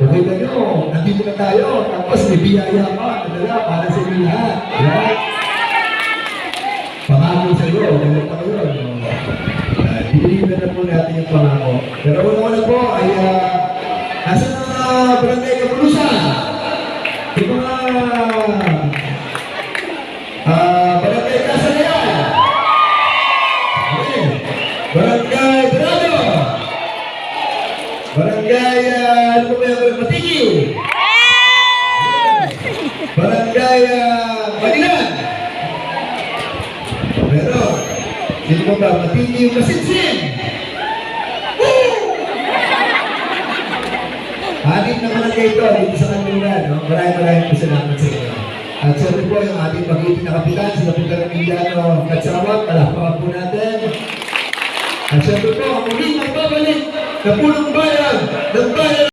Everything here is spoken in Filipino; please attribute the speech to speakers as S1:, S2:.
S1: Pakita nyo, nandito na tayo. Tapos may biyaya pa, nadala para sa inyo lahat. Right? Pangako sa iyo, ganun pa kayo. Dilihan na po natin yung pangako. Pero una-una po ay nasa mga barangay Kapulusan. Yung mga barangay Kasalayan. Okay. Barangay Dorado. Barangay, ano po ba yung Matigi? Barangay Manilan. Pero, sino mo ba? Matigi yung Masinsin. Ating naman ang kayo dito sa kanila, no? Maraming po salamat sa inyo. At siyempre po yung ating magiting na kapitan, sila po Karamiliano Katsawag, palakpakan po natin. At siyempre po, ang muling magbabalik na punong bayan ng bayan